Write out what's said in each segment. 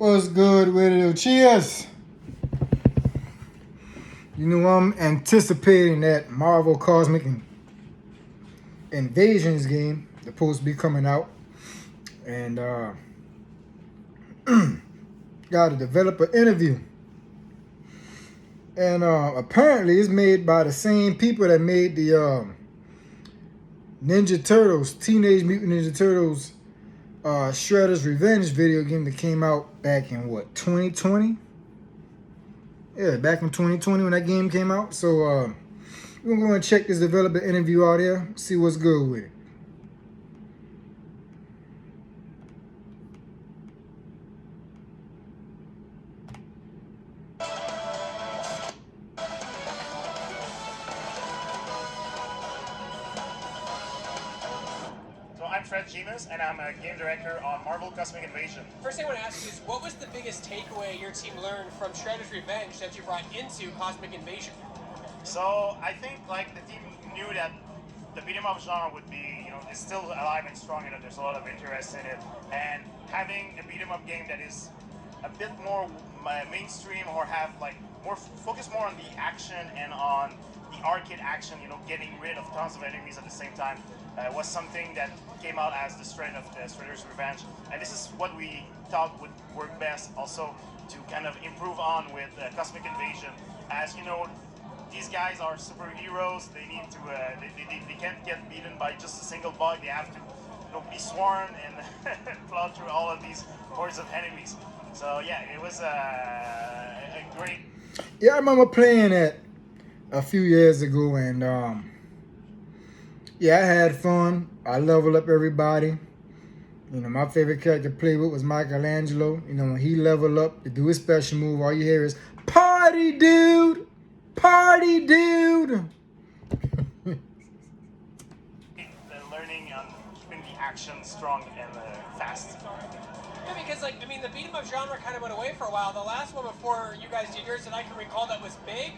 What's good with it? Cheers! You know, I'm anticipating that Marvel Cosmic Invasions game that's supposed to be coming out. And got a developer interview. And apparently it's made by the same people that made the Ninja Turtles, Teenage Mutant Ninja Turtles Shredder's Revenge video game that came out back in what, 2020? Yeah, back in 2020 when that game came out. So we're gonna go and check this developer interview out here, see what's good with it. I'm Fred Gimas, and I'm a game director on Marvel Cosmic Invasion. First thing I want to ask you is, what was the biggest takeaway your team learned from Shredder's Revenge that you brought into Cosmic Invasion? So I think the team knew that the beat 'em up genre would be, is still alive and strong, and there's a lot of interest in it. And having a beat 'em up game that is a bit more mainstream, or have more focus more on the action and on the arcade action, getting rid of tons of enemies at the same time, was something that came out as the strength of the Shredder's Revenge. And this is what we thought would work best also to kind of improve on with Cosmic Invasion. As you know, these guys are superheroes. They need to, they can't get beaten by just a single bug. They have to be sworn and plow through all of these hordes of enemies. So yeah, it was a great. Yeah, I remember playing it a few years ago, and yeah, I had fun. I leveled up everybody. My favorite character to play with was Michelangelo. When he leveled up to do his special move, all you hear is "Party, dude! Party, dude!" Learning on keeping the action strong and fast. Yeah, because the beat 'em up genre kind of went away for a while. The last one before you guys did yours that I can recall that was big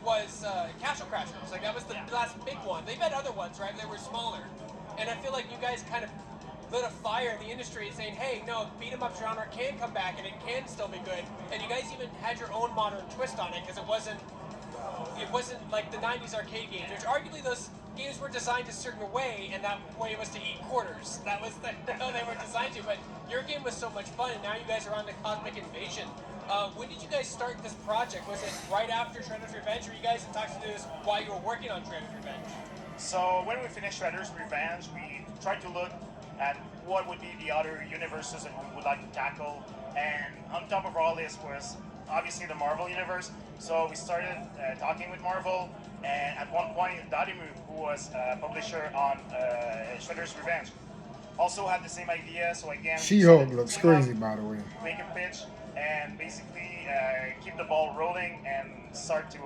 was Castle Crashers. That was the last big one. They've had other ones, right? They were smaller. And I feel like you guys kind of lit a fire in the industry saying, hey, no, beat 'em up genre can come back and it can still be good. And you guys even had your own modern twist on it, because it wasn't like the 90s arcade games, which arguably those games were designed a certain way, and that way was to eat quarters. That was how they were designed to. But your game was so much fun, and now you guys are on the Cosmic Invasion. When did you guys start this project? Was it right after Shredder's Revenge, or you guys had talked to do this while you were working on Shredder's Revenge? So when we finished Shredder's Revenge, we tried to look at what would be the other universes that we would like to tackle, and on top of all this was obviously the Marvel universe. So we started talking with Marvel, and at one point Dadimu, who was a publisher on Shredder's Revenge, also had the same idea. So again, She-Hulk looks crazy, by the way. Make a pitch and basically keep the ball rolling and start to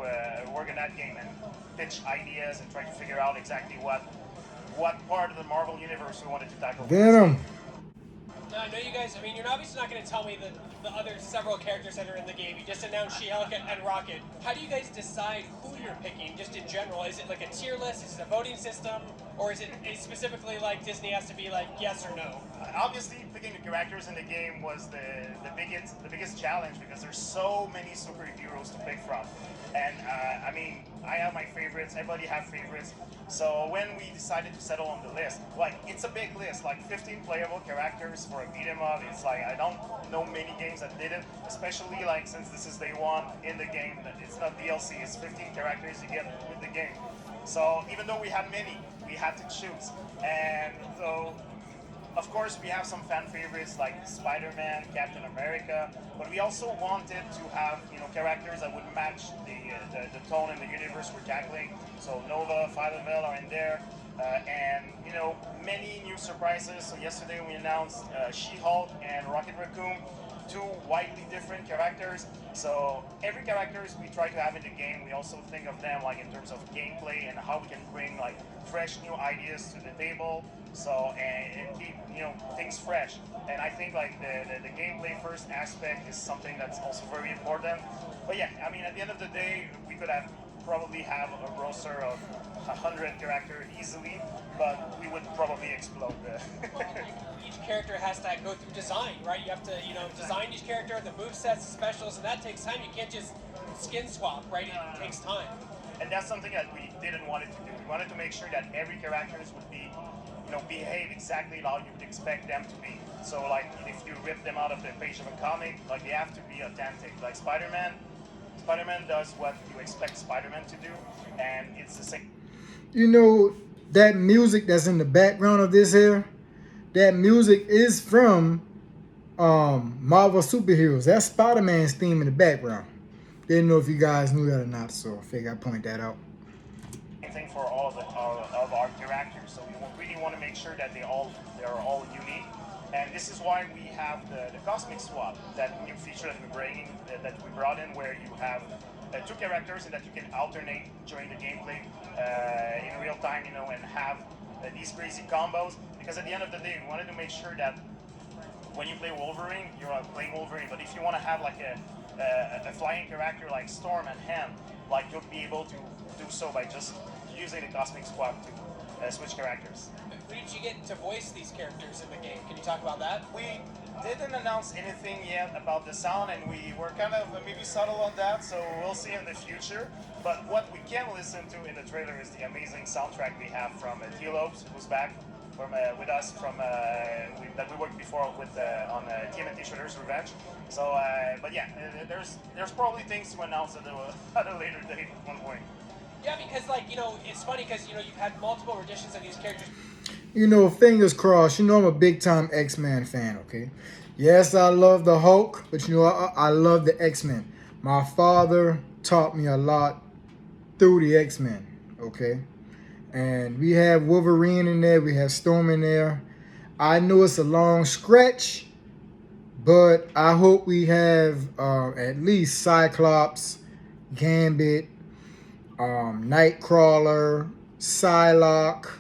work on that game and pitch ideas and try to figure out exactly what part of the Marvel universe we wanted to tackle. Venom. Now, I know you guys, you're obviously not going to tell me the other several characters that are in the game. You just announced She-Hulk and Rocket. How do you guys decide who you're picking, just in general? Is it like a tier list? Is it a voting system? Or is it specifically like Disney has to be like yes or no? Obviously, picking the characters in the game was the biggest challenge, because there's so many superheroes to pick from. And I have my favorites. Everybody have favorites. So when we decided to settle on the list, it's a big list, 15 playable characters for a beat 'em up. It's I don't know many games that did it, especially since this is day one in the game. It's not DLC. It's 15 characters you get with the game. So even though we had many, we had to choose. And so, of course, we have some fan favorites like Spider-Man, Captain America, but we also wanted to have characters that would match the tone in the universe we're tackling. So Nova, Phyla-Vell are in there, and many new surprises. So yesterday we announced She-Hulk and Rocket Raccoon, two widely different characters. So every characters we try to have in the game, we also think of them in terms of gameplay and how we can bring fresh new ideas to the table. So and keep things fresh. And I think the gameplay first aspect is something that's also very important. But yeah, at the end of the day, we could have probably have a roster of 100 character easily, but we would probably explode. Each character has to go through design, right? You have to, design each character, the movesets, the specials, and that takes time. You can't just skin swap, right? It takes time. And that's something that we didn't want it to do. We wanted to make sure that every characters would be, behave exactly how you would expect them to be. So like if you rip them out of the page of a comic, like they have to be authentic. Like Spider-Man does what you expect Spider-Man to do, and it's the same. You know, that music that's in the background of this here, that music is from Marvel superheroes. That's Spider-Man's theme in the background. Didn't know if you guys knew that or not, so I figured I'd point that out. Same thing for all of our characters. So we really want to make sure that they're all unique. And this is why we have the cosmic swap, that new feature that we brought in, where you have two characters and that you can alternate during the gameplay in real time, and have these crazy combos. Because at the end of the day, we wanted to make sure that when you play Wolverine, you're playing Wolverine. But if you want to have like a flying character like Storm and Hand, like you'll be able to do so by just using the cosmic swap to switch characters. Who did you get to voice these characters in the game? Can you talk about that? We didn't announce anything yet about the sound, and we were kind of maybe subtle on that, so we'll see in the future. But what we can listen to in the trailer is the amazing soundtrack we have from T-Lopes, who's back with us from that we worked before with on TMNT Shredder's Revenge. So, but yeah, there's probably things to announce at a later date at one point. Yeah, because it's funny because you've had multiple renditions of these characters. Fingers crossed. I'm a big time X-Men fan, okay? Yes, I love the Hulk, but I love the X-Men. My father taught me a lot through the X-Men, okay? And we have Wolverine in there, we have Storm in there. I know it's a long stretch, but I hope we have at least Cyclops, Gambit, Nightcrawler, Psylocke.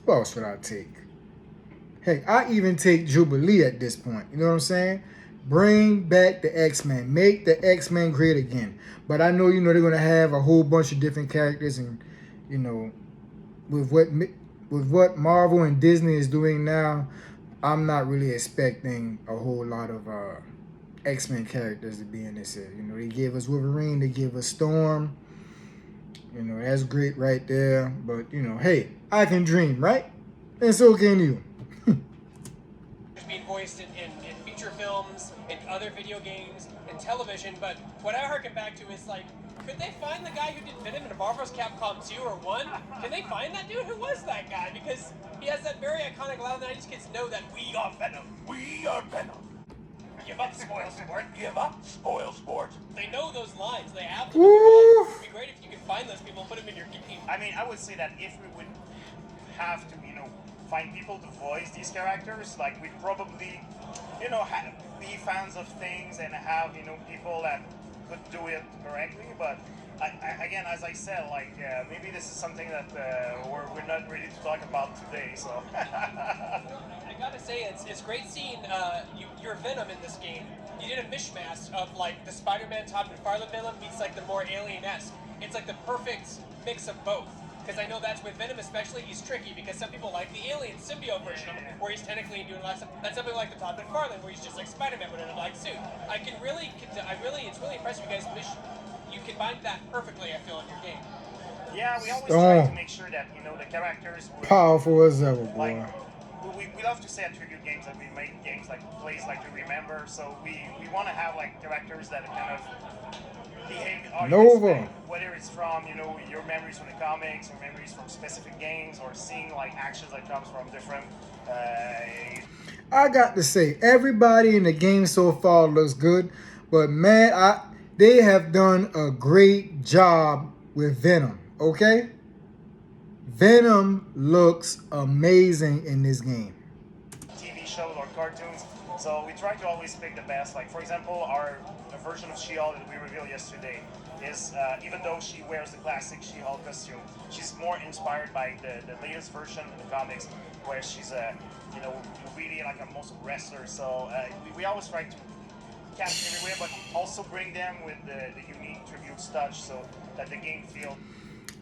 Who else would I take? Heck, I even take Jubilee at this point. You know what I'm saying? Bring back the X-Men. Make the X-Men great again. But I know, they're going to have a whole bunch of different characters. And, with what Marvel and Disney is doing now, I'm not really expecting a whole lot of X-Men characters to be in this here. They gave us Wolverine. They gave us Storm. That's great right there. But, hey, I can dream, right? And so can you. Being voiced in feature films, in other video games, in television. But what I harken back to is could they find the guy who did Venom in Marvel's Capcom 2 or 1? Can they find that dude? Who was that guy? Because he has that very iconic line that 90s kids know that we are Venom. We are Venom. Give up, spoil sport. Give up, spoil sport. They know those lines. They have them. It would be great if you could find those people and put them in your game. I mean, I would say that if we would have to, find people to voice these characters, we'd probably, be fans of things and have, people that could do it correctly. But again, as I said, maybe this is something that we're not ready to talk about today. So I gotta say, it's great seeing you're Venom in this game. You did a mishmash of the Spider-Man Todd McFarlane Venom meets the more alien-esque. It's the perfect mix of both. Because I know that's with Venom especially, he's tricky because some people like the alien symbiote version of him, where he's technically doing lots of, and some people like the Todd McFarlane, where he's just like Spider-Man but in a black suit. It's really impressive you guys you combined that perfectly, I feel, in your game. Yeah, we always try to make sure that, the characters were powerful as ever, boy. We love to say at tribute games that we make games plays to remember, so we want to have characters that kind of behave Nova. whether it's from your memories from the comics or memories from specific games or seeing actions that comes from different I got to say, everybody in the game so far looks good, but man, they have done a great job with Venom, okay? Venom looks amazing in this game. TV shows or cartoons, so we try to always pick the best. For example, the version of She-Hulk that we revealed yesterday is, even though she wears the classic She-Hulk costume, she's more inspired by the latest version in the comics, where she's really almost a wrestler. So we always try to captain everywhere, but also bring them with the unique tribute touch so that the game feels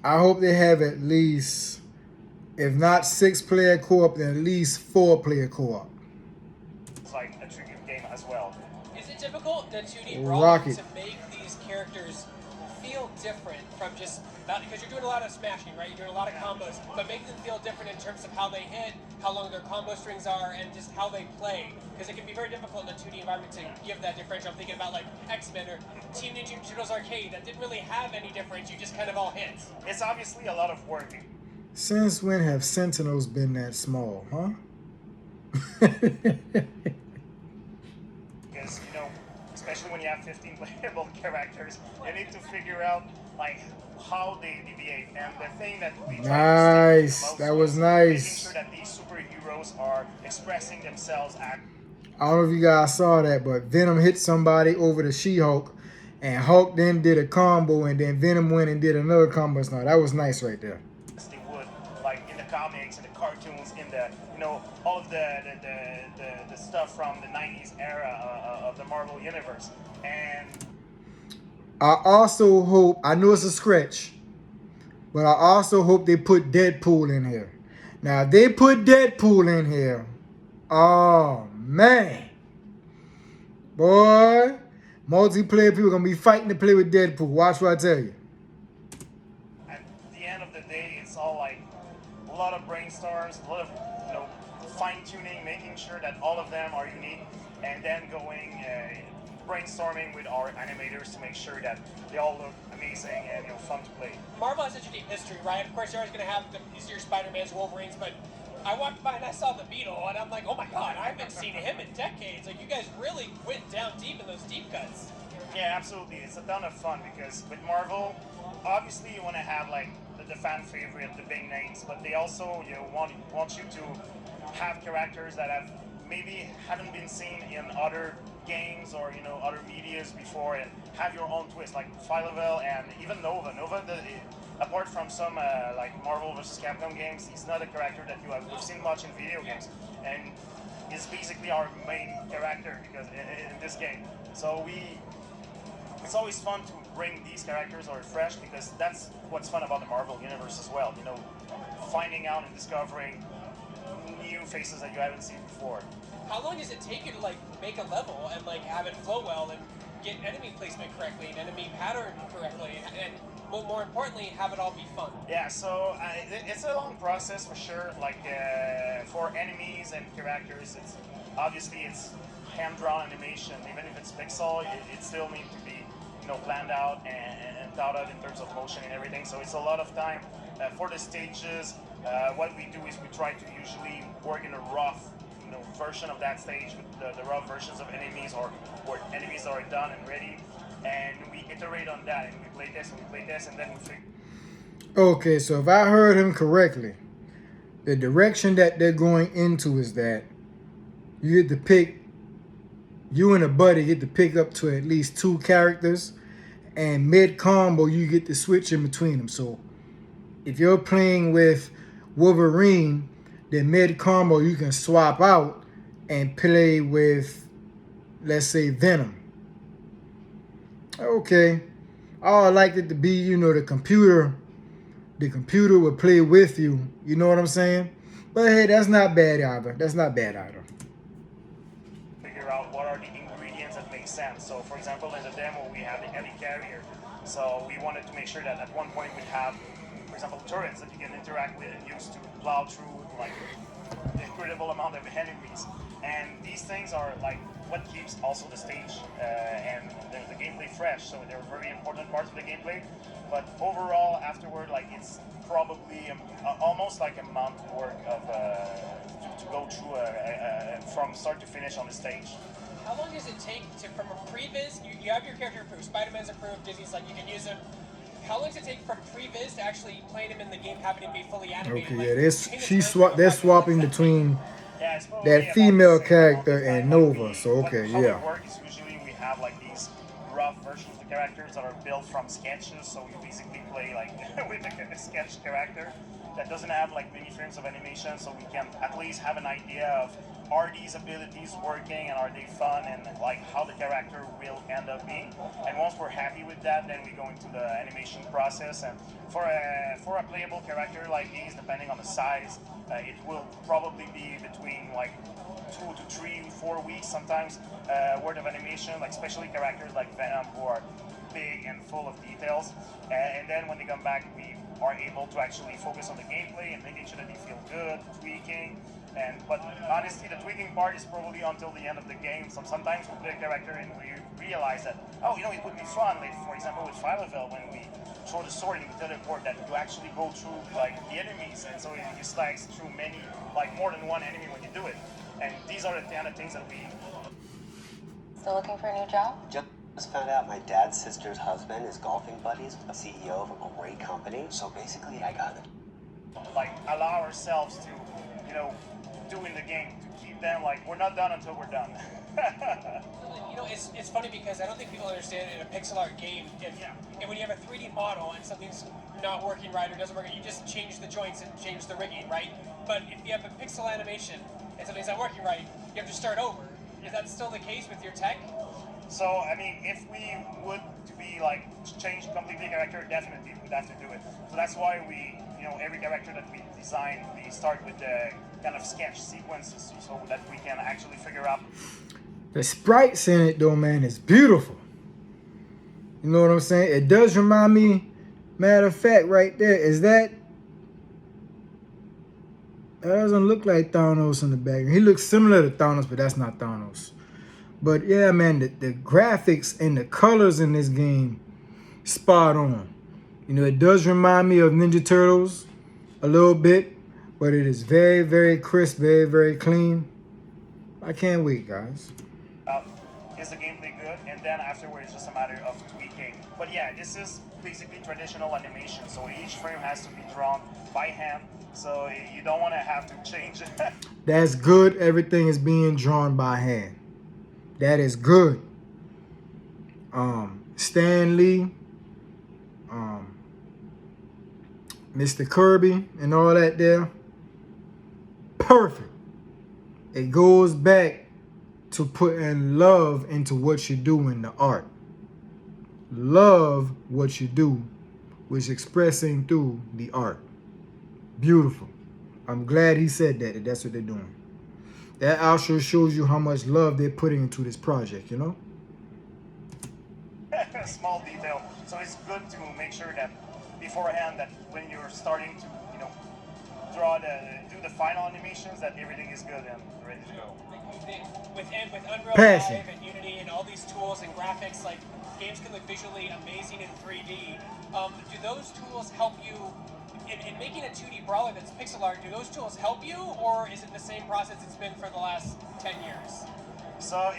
I hope they have at least, if not 6-player co-op, then at least 4-player co-op. like a tribute game as well. Is it difficult in 2D Rocket. brawling to make these characters feel different from just because you're doing a lot of smashing, right? You're doing a lot of combos, but make them feel different in terms of how they hit, how long their combo strings are, and just how they play. Because it can be very difficult in a 2D environment to give that differential. I'm thinking about like X-Men or Team Ninja Turtles Arcade that didn't really have any difference. You just kind of all hit. It's obviously a lot of work. Since when have Sentinels been that small, huh? Because, you know, especially when you have 15 playable characters, you need to figure out like how they behave. And the thing that we try to Nice. stick to the most That was is nice. making sure that these superheroes are expressing themselves at I don't know if you guys saw that, but Venom hit somebody over the She-Hulk, and Hulk then did a combo, and then Venom went and did another combo. So that was nice right there. they would, like in the comics, in the cartoons, in the, you know, all of the stuff from the 90s era of the Marvel Universe. And I also hope, I know it's a stretch, but I also hope they put Deadpool in here. Now, if they put Deadpool in here, oh, man. Boy, multiplayer people going to be fighting to play with Deadpool. Watch what I tell you. at the end of the day, it's all like a lot of brainstorms, a lot of, you know, fine-tuning, making sure that all of them are unique, and then going brainstorming with our animators to make sure that they all look amazing and, you know, fun to play. Marvel has such a deep history, right? Of course, you're always going to have your Spider-Mans, Wolverines, but I walked by and I saw the Beetle, and I'm like, oh my god, I haven't seen him in decades. Like, you guys really went down deep in those deep cuts. Yeah, absolutely. It's a ton of fun because with Marvel, obviously you want to have like the fan favorite, the big names, but they also, you know, want you to have characters that have maybe haven't been seen in other games or, you know, other medias before, and have your own twist, like Phyla and even Nova. Apart from some like Marvel vs. Capcom games, he's not a character that we've seen much in video games, and is basically our main character because in this game. So it's always fun to bring these characters or fresh because that's what's fun about the Marvel universe as well. You know, finding out and discovering new faces that you haven't seen before. How long does it take you to like make a level and like have it flow well and get enemy placement correctly and enemy pattern correctly, and more importantly, have it all be fun? Yeah, so it's a long process for sure. Like for enemies and characters, it's hand-drawn animation. Even if it's pixel, it still needs to be, you know, planned out and thought out in terms of motion and everything. So it's a lot of time for the stages. What we do is we try to usually work in a rough, you know, version of that stage with the rough versions of enemies or enemies that are done and ready, and we iterate on that and we play this and then we figure. Okay, so if I heard him correctly, the direction that they're going into is that you get to pick, you and a buddy get to pick up to at least 2 characters, and mid-combo you get to switch in between them. So if you're playing with Wolverine, then mid-combo you can swap out and play with, let's say, Venom. Okay. I like it to be, you know, the computer would play with you. You know what I'm saying? But hey, that's not bad either. Figure out what are the ingredients that make sense. So for example, in the demo we have the heli carrier. So we wanted to make sure that at one point we'd have, for example, turrets that you can interact with and use to plow through like an incredible amount of enemies. And these things are like what keeps also the stage and the gameplay fresh. So they're very important parts of the gameplay. But overall, afterward, like it's probably almost like a month work of to go through from start to finish on the stage. How long does it take to, from a previs, you have your character approved, Spider-Man's approved, Disney's like you can use him. How long does it take from previs to actually playing him in the game, having him be fully animated? Okay, Like, yeah, they're swapping between that female character and Nova. So okay, how yeah. it works is usually we have like these rough versions of the characters that are built from sketches. So we basically play like with a sketch character that doesn't have like many frames of animation, so we can at least have an idea of are these abilities working and are they fun, and like how the character will end up being. And once we're happy with that, then we go into the animation process. And for a playable character like these, depending on the size, it will probably be between like 2 to 3, 4 weeks sometimes worth of animation, like especially characters like Venom who are big and full of details. And then when they come back, we are able to actually focus on the gameplay and making sure that they feel good, tweaking. But honestly, the tweaking part is probably until the end of the game. So sometimes we play a character and we realize that, oh, it would be fun. Like, for example, with Phylavel, when we throw the sword in the teleport, that you actually go through like the enemies, and so you slice through many, like more than one enemy when you do it. And these are the kind of things that we. Still looking for a new job? Just found out my dad's sister's husband is golfing buddies with the CEO of a great company. So basically, I got it. Like allow ourselves to, do in the game to keep them like we're not done until we're done. It's funny because I don't think people understand in a pixel art game and when you have a 3D model and something's not working right or doesn't work, you just change the joints and change the rigging, right? But if you have a pixel animation and something's not working right, you have to start over. Is that still the case with your tech? So, I mean, if we would to be like change completely character, definitely we'd have to do it. So that's why we, every character that we design, we start with the kind of sketch sequences so that we can actually figure out. The sprites in it though, man, is beautiful. You know what I'm saying? It does remind me, matter of fact, right there, is that doesn't look like Thanos in the background. He looks similar to Thanos, but that's not Thanos. But yeah, man, the graphics and the colors in this game, spot on. It does remind me of Ninja Turtles a little bit, but it is very, very crisp, very, very clean. I can't wait, guys. Is the gameplay good? And then afterwards, it's just a matter of tweaking. But yeah, this is basically traditional animation, so each frame has to be drawn by hand, so you don't want to have to change it. That's good. Everything is being drawn by hand. That is good. Stan Lee, Mr. Kirby, and all that there. Perfect. It goes back to putting love into what you do in the art. Love what you do, which expressing through the art. Beautiful. I'm glad he said that. That's what they're doing. That also shows you how much love they're putting into this project, Small detail. So it's good to make sure that beforehand, that when you're starting to, do the final animations, that everything is good and ready to go. With Unreal Passion. 5 and Unity and all these tools and graphics, like games can look visually amazing in 3D. Do those tools help you in making a 2D brawler that's pixel art? Do those tools help you, or is it the same process it's been for the last 10 years? So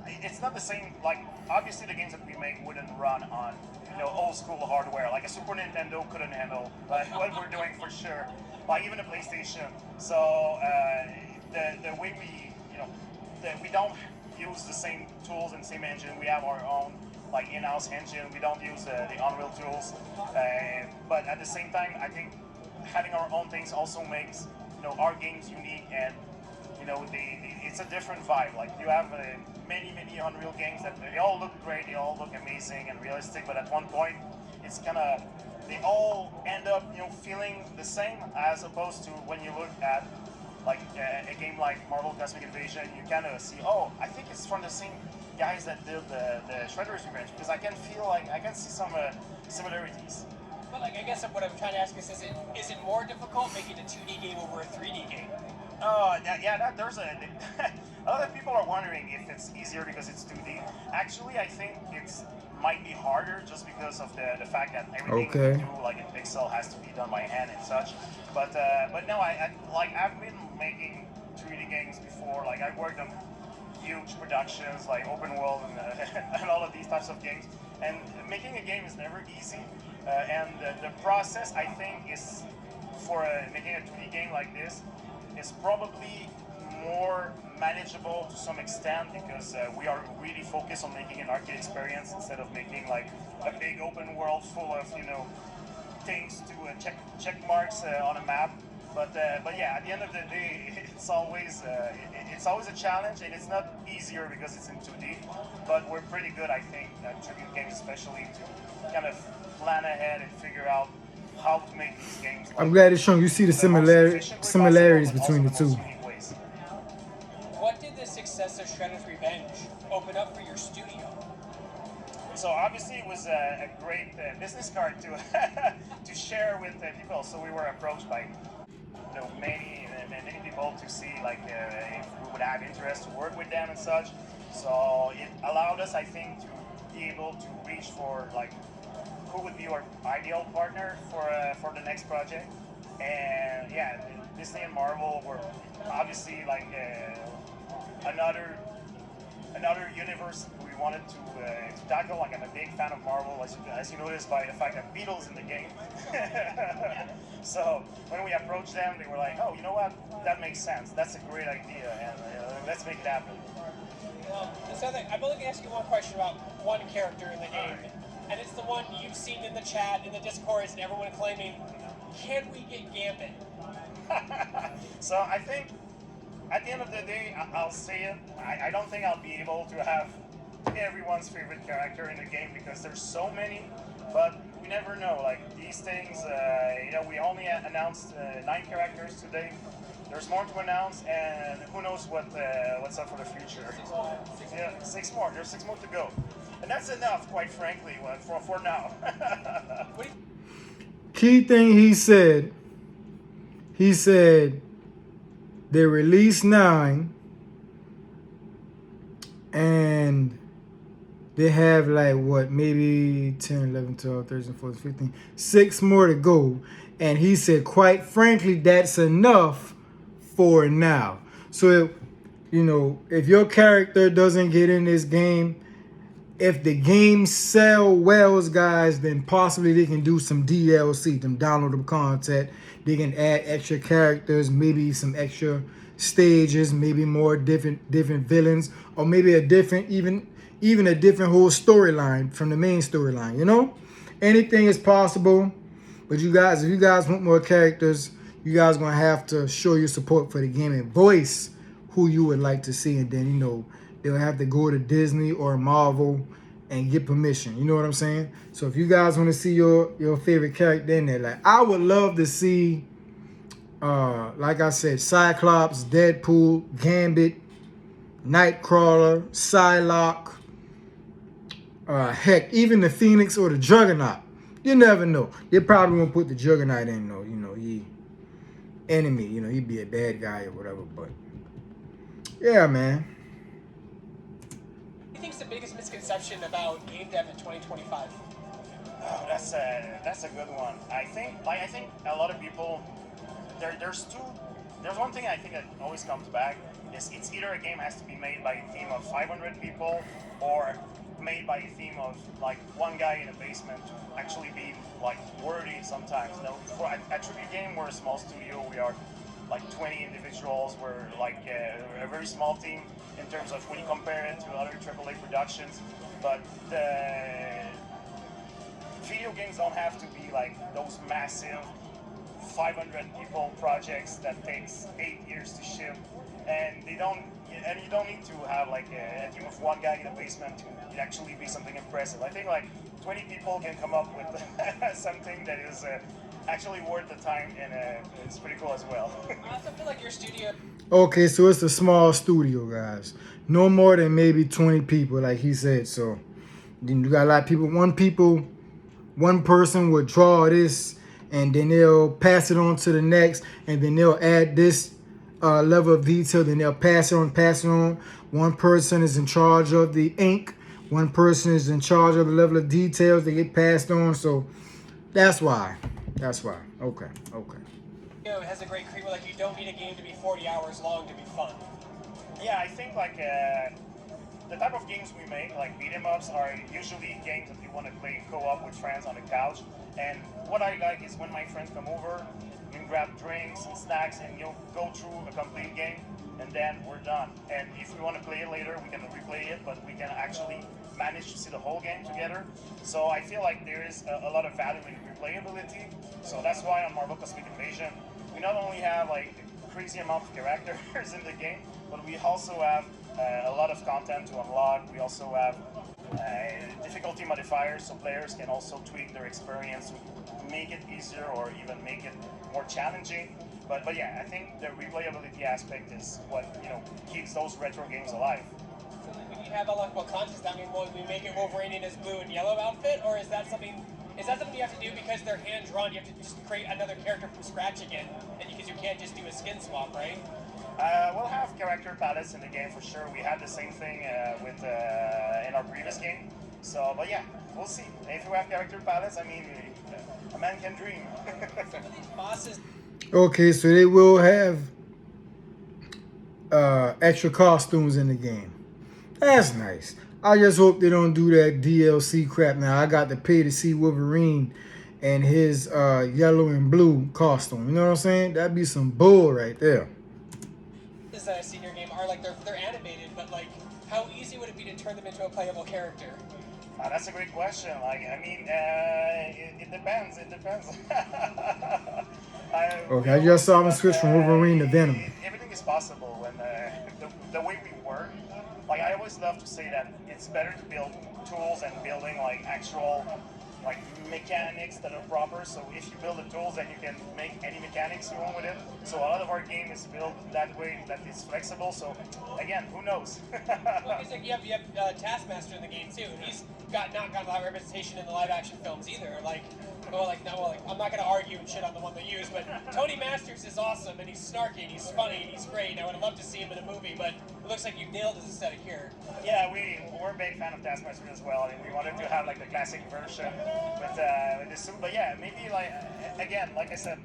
it's not the same. Like obviously, the games that we make wouldn't run on old school hardware. Like a Super Nintendo couldn't handle what we're doing for sure. Like even a PlayStation. So the way we don't use the same tools and same engine. We have our own like in-house engine. We don't use the Unreal tools. But at the same time, I think having our own things also makes our games unique, and it's a different vibe. Like you have many Unreal games that they all look great, they all look amazing and realistic, but at one point it's they all end up feeling the same, as opposed to when you look at like a game like Marvel Cosmic Invasion, you kind of see, oh, I think it's from the same guys that did the Shredder's Revenge, because I can see some similarities. But like, I guess what I'm trying to ask is it more difficult making a 2D game over a 3D game? There's a lot of people are wondering if it's easier because it's 2D. Actually, I think it's might be harder just because of the fact that everything we do like in pixel has to be done by hand and such. But no, I've been making 3D games before. Like I worked on huge productions like open world and all of these types of games. And making a game is never easy. And the process, I think, is for making a 2D game like this is probably more manageable to some extent, because we are really focused on making an arcade experience instead of making like a big open world full of things to check marks on a map. But yeah, at the end of the day, it's always a challenge, and it's not easier because it's in 2D. But we're pretty good, I think, at tribute games, especially to kind of plan ahead and figure out how to make these games. I'm glad it's showing you see the the most efficient way similarities possible, but also between the the two. most unique ways. What did the success of Shredder's Revenge open up for your studio? So obviously it was a great business card to to share with people. So we were approached by many people to see like if we would have interest to work with them and such. So it allowed us, I think, to be able to reach for like who would be our ideal partner for the next project. And yeah, Disney and Marvel were obviously like another universe we wanted to tackle. Like I'm a big fan of Marvel, as you noticed by the fact that Beatles in the game. So when we approached them, they were like, "Oh, you know what? That makes sense. That's a great idea, and let's make it happen." I'm only going to ask you one question about one character in the game, and it's the one you've seen in the chat, in the Discord, and everyone claiming, "Can we get Gambit?" So I think at the end of the day, I'll say it. I don't think I'll be able to have everyone's favorite character in the game because there's so many, but we never know. Like these things, we only announced 9 characters today. There's more to announce, and who knows what's up for the future. Yeah, 6 more. There's 6 more to go, and that's enough, quite frankly, for now. Key thing he said they released 9 and they have like what, maybe 10, 11, 12, 13, 14, 15, 6 more to go. And he said, quite frankly, that's enough for now. So, if your character doesn't get in this game, if the game sell well, guys, then possibly they can do some DLC, some downloadable content. They can add extra characters, maybe some extra stages, maybe more different villains, or maybe a different, even a different whole storyline from the main storyline. Anything is possible. But you guys, if you guys want more characters, you guys gonna have to show your support for the game and voice who you would like to see, and then they'll have to go to Disney or Marvel and get permission. You know what I'm saying? So if you guys want to see your favorite character in there, like I would love to see, like I said, Cyclops, Deadpool, Gambit, Nightcrawler, Psylocke, heck, even the Phoenix or the Juggernaut. You never know. They probably won't put the Juggernaut in though. He enemy. He'd be a bad guy or whatever. But yeah, man. What do you think's the biggest misconception about game dev in 2025? Oh, that's a good one. I think a lot of people there's one thing I think that always comes back is it's either a game has to be made by a team of 500 people or made by a team of like one guy in a basement to actually be like worthy sometimes. For a tribute game, we're a small studio. We are like 20 individuals. We're like a very small team in terms of when you compare it to other AAA productions. But the video games don't have to be like those massive 500 people projects that takes 8 years to ship, and you don't need to have like a team of one guy in a basement to actually be something impressive. I think like 20 people can come up with something that is actually worth the time, and it's pretty cool as well. I also feel like your studio. Okay, so it's a small studio, guys. No more than maybe 20 people, like he said. So then you got a lot of people. One person would draw this, and then they'll pass it on to the next, and then they'll add this level of detail, then they'll pass it on. One person is in charge of the ink. One person is in charge of the level of details. They get passed on. So that's why. Okay. It has a great creator. Like you don't need a game to be 40 hours long to be fun. Yeah, I think like the type of games we make, like beat 'em ups, are usually games that you want to play co-op with friends on the couch. And what I like is when my friends come over, you can grab drinks and snacks, and you'll go through a complete game, and then we're done. And if we want to play it later, we can replay it, but we can actually manage to see the whole game together. So I feel like there is a lot of value in replayability. So that's why on Marvel Cosmic Invasion, we not only have like crazy amount of characters in the game, but we also have a lot of content to unlock. We also have difficulty modifiers, so players can also tweak their experience to make it easier or even make it more challenging. But yeah, I think the replayability aspect is what keeps those retro games alive. So like, when you have unlockable content, does that mean we make it Wolverine in his blue and yellow outfit, or is that something? Is that something you have to do because they're hand drawn? You have to just create another character from scratch again, and because you can't just do a skin swap, right? We'll have character palettes in the game for sure. We had the same thing with in our previous game. So, but yeah, we'll see. If we have character palettes, I mean, a man can dream. Some of these bosses. Okay, so they will have extra costumes in the game. That's nice. I just hope they don't do that DLC crap. Now I got to pay to see Wolverine and his yellow and blue costume. You know what I'm saying? That'd be some bull right there. This senior game are like they're animated, but like how easy would it be to turn them into a playable character? That's a great question. Like, I mean, it depends. It depends. Okay, I just saw him switch from Wolverine to Venom. Everything is possible when the way we work. Like, I always love to say that it's better to build tools and building like actual like mechanics that are proper. So if you build the tools, then you can make any mechanics you want with it. So a lot of our game is built that way, that is flexible. So again, who knows? Well, because like you have Taskmaster in the game too. He's not got a lot of representation in the live action films either. I'm not gonna argue and shit on the one they use, but Tony Masters is awesome and he's snarky and he's funny and he's great. I would love to see him in a movie, but it looks like you've nailed his aesthetic here. Yeah, we're a big fan of Taskmaster as well, and we wanted to have like the classic version with this suit. But yeah, maybe like again, like I said.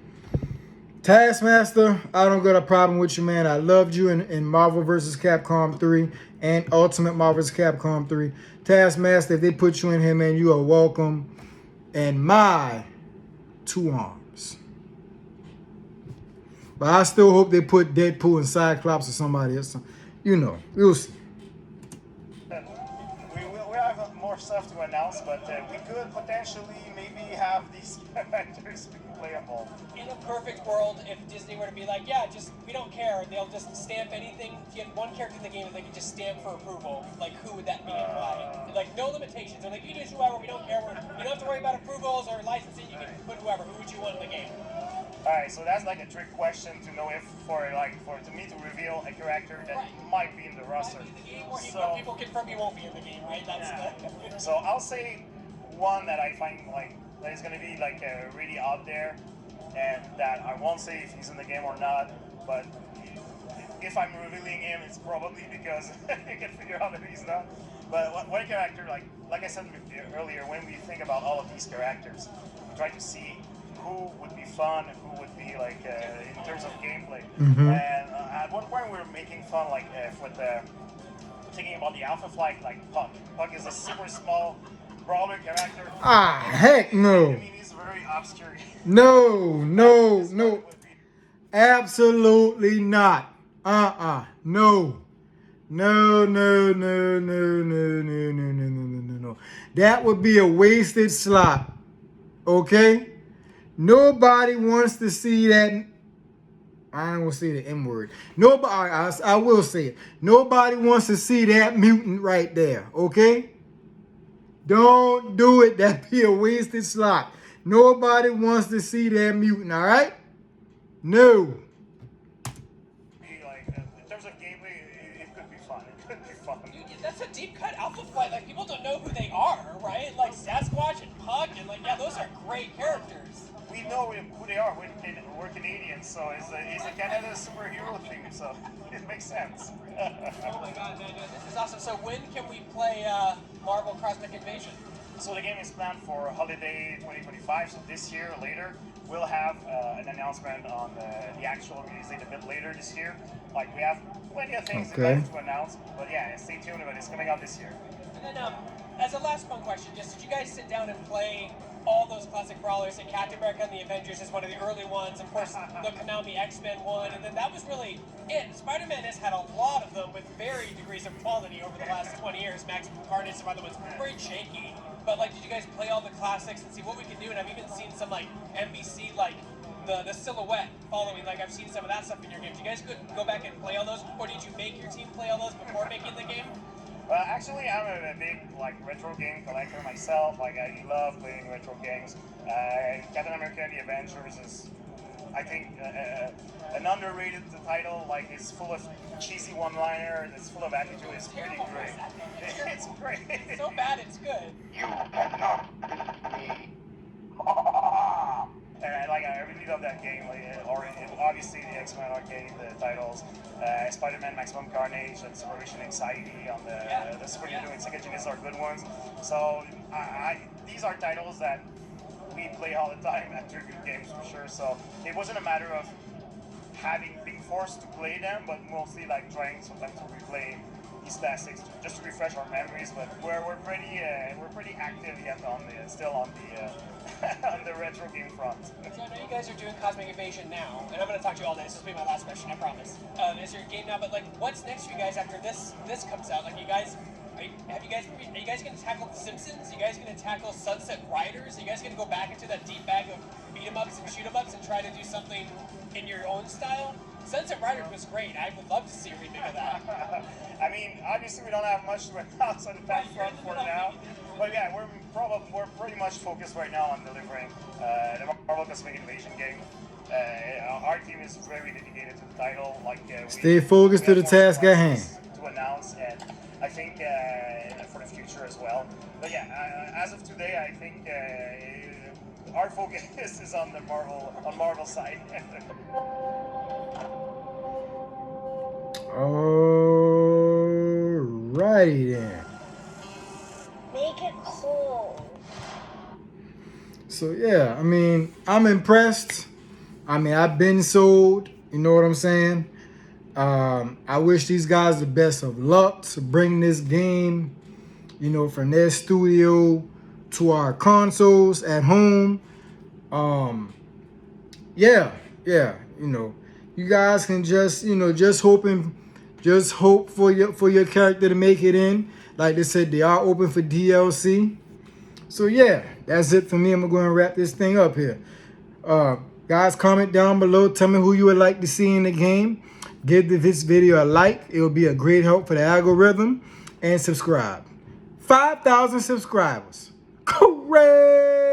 Taskmaster, I don't got a problem with you, man. I loved you in Marvel vs. Capcom 3 and Ultimate Marvel vs. Capcom 3. Taskmaster, if they put you in here, man, you are welcome in my 2 arms. But I still hope they put Deadpool and Cyclops or somebody else. You know, we'll see. We have more stuff to announce, but we could potentially maybe have these characters be playable. In a perfect world, if Disney were to be like, yeah, just we don't care, they'll just stamp anything. If you had one character in the game that they could just stamp for approval, like who would that be and why? Like no limitations. They're like, you can use whoever, we don't care. You don't have to worry about approvals or licensing. You can put whoever. Who would you want in the game? All right, so that's like a trick question to know if for me to reveal a character that might be in the roster. So people confirm he won't be in the game, right? That's So I'll say one that I find like that is going to be like really out there, and that I won't say if he's in the game or not. But if I'm revealing him, it's probably because you can figure out that he's not. But one character, like I said earlier, when we think about all of these characters, we try to see who would be fun, who would be like in terms of gameplay. Mm-hmm. And at one point we were making fun with thinking about the Alpha Flight, like Puck. Puck is a super small brawler character. Ah, heck no. I mean, he's very obscure. No. Absolutely not. No. No. That would be a wasted slot. Okay? Nobody wants to see that. I don't want to say the M word. Nobody, I will say it. Nobody wants to see that mutant right there. Okay? Don't do it. That'd be a wasted slot. Nobody wants to see that mutant, all right? No. In terms of gameplay, it could be fun. It could be fun. Dude, that's a deep cut Alpha Flight. Like people don't know who they are, right? Like Sasquatch and Puck, and like those are great characters. We know who they are. We're Canadians, so it's a Canada superhero thing, so it makes sense. Oh my god, man, this is awesome. So when can we play Marvel Cosmic Invasion? So the game is planned for holiday 2025, so this year or later. We'll have an announcement on the actual release date a bit later this year. Like, we have plenty of things to announce, but yeah, stay tuned, but it's coming out this year. And then, as a last fun question, just did you guys sit down and play all those classic brawlers? And Captain America and the Avengers is one of the early ones. Of course, the Konami X-Men one, and then that was really it. Spider-Man has had a lot of them with varying degrees of quality over the last 20 years. Maximum Carnage, some other ones, very shaky. But like, did you guys play all the classics and see what we can do? And I've even seen some like NBC like the silhouette following. Like I've seen some of that stuff in your game. Do you guys go back and play all those, or did you make your team play all those before making the game? Well, actually, I'm a big retro game collector myself. I love playing retro games. Captain America: The Avengers is, I think, an underrated title. It's full of cheesy one-liners. It's full of attitude. It's pretty great. It's great. So bad, it's good. You cannot beat me. And I really love that game. Obviously, the X-Men arcade titles, Spider-Man: Maximum Carnage, and Separation Anxiety on the Super Nintendo and Sega Genesis are good ones. So these are titles that we play all the time after good games for sure. So it wasn't a matter of being forced to play them, but mostly trying sometimes to replay these classics just to refresh our memories. But we're pretty active yet still on the on the retro game front. So I know you guys are doing Cosmic Invasion now, and I'm going to talk to you all day. This will be my last question, I promise. Is your game now? But what's next for you guys after this comes out? Are you guys going to tackle The Simpsons? Are you guys going to tackle Sunset Riders? Are you guys going to go back into that deep bag of beat 'em ups and shoot 'em ups and try to do something in your own style? Sunset Riders was great. I would love to see a remake of that. I mean, obviously we don't have much to announce on that front for now. But yeah, we're pretty much focused right now on delivering the Marvel Cosmic Invasion game. Our team is very dedicated to the title. Stay focused to the task at hand. To announce, and I think for the future as well. But yeah, as of today, I think our focus is on the Marvel side. Alrighty then. Make it cold. So yeah, I mean, I'm impressed. I mean, I've been sold. You know what I'm saying? I wish these guys the best of luck to bring this game, from their studio to our consoles at home. Yeah, you guys can just hope for your character to make it in. Like they said, they are open for DLC. So yeah, that's it for me. I'm going to wrap this thing up here. Guys, comment down below. Tell me who you would like to see in the game. Give this video a like. It will be a great help for the algorithm. And subscribe. 5,000 subscribers. Hooray!